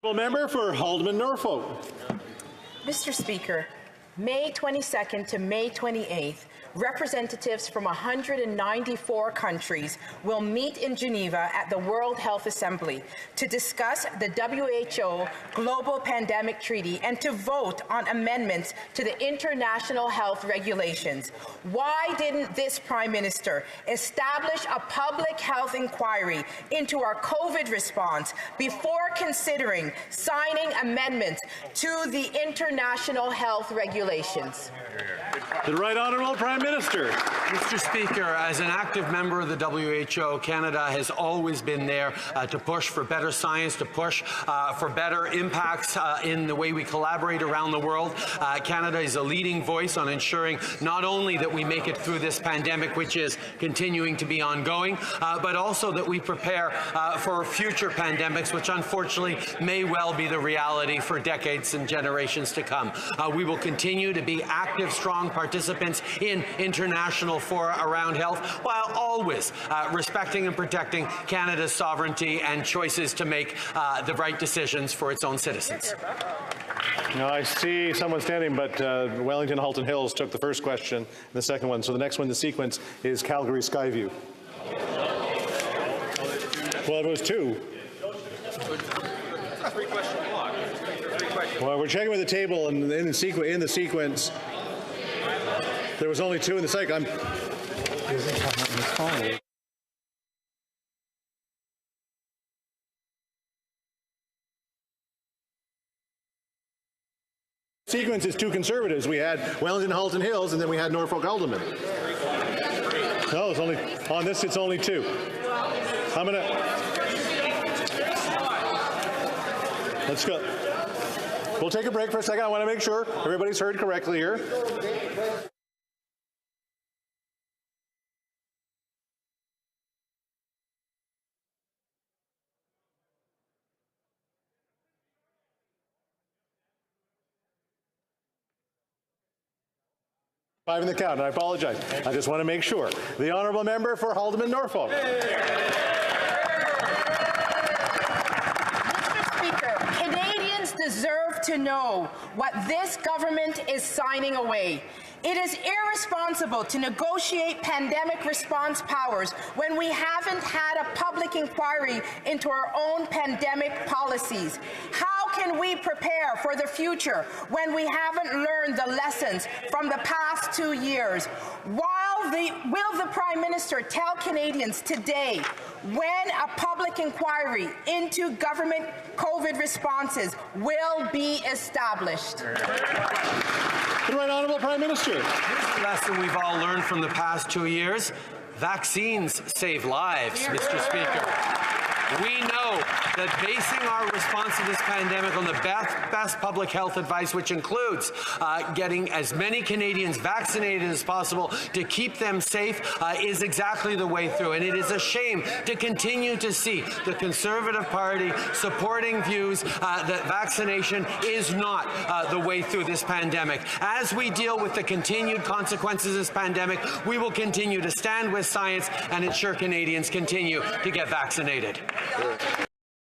Member for Haldeman Norfolk. Mr. Speaker, May 22nd to May 28th, representatives from 194 countries will meet in Geneva at the World Health Assembly to discuss the WHO Global Pandemic Treaty and to vote on amendments to the international health regulations. Why didn't this Prime Minister establish a public health inquiry into our COVID response before considering signing amendments to the international health regulations? The Right Honourable Prime Minister. Mr. Speaker, as an active member of the WHO, Canada has always been there to push for better science, to push for better impacts in the way we collaborate around the world. Canada is a leading voice on ensuring not only that we make it through this pandemic, which is continuing to be ongoing, but also that we prepare for future pandemics, which unfortunately may well be the reality for decades and generations to come. We will continue to be active, strong participants in international fora around health, while always respecting and protecting Canada's sovereignty and choices to make the right decisions for its own citizens. Now, I see someone standing, but Wellington Halton Hills took the first question and the second one. So the next one in the sequence is Calgary Skyview. Well, it was two. Well, we're checking with the table, and in the sequence, there was only two in the second. Sequence is two Conservatives. We had Wellington Halton Hills, and then we had Norfolk Alderman. No, it's only on this. It's only two. I'm gonna. Let's go. We'll take a break for a second. I want to make sure everybody's heard correctly here. Five in the count, and I apologize. I just want to make sure. The honourable member for Haldeman Norfolk. Mr. Speaker, Canadians deserve to know what this government is signing away. It is irresponsible to negotiate pandemic response powers when we haven't had a public inquiry into our own pandemic policies. How can we prepare for the future when we haven't learned the lessons from the past 2 years? Will the Prime Minister tell Canadians today when a public inquiry into government COVID responses will be established? The Right Honourable Prime Minister. Here's the lesson we've all learned from the past 2 years. Vaccines save lives, Mr. Speaker. We know that basing our response to this pandemic on the best public health advice, which includes getting as many Canadians vaccinated as possible to keep them safe, is exactly the way through. And it is a shame to continue to see the Conservative Party supporting views that vaccination is not the way through this pandemic. As we deal with the continued consequences of this pandemic, we will continue to stand with science and ensure Canadians continue to get vaccinated.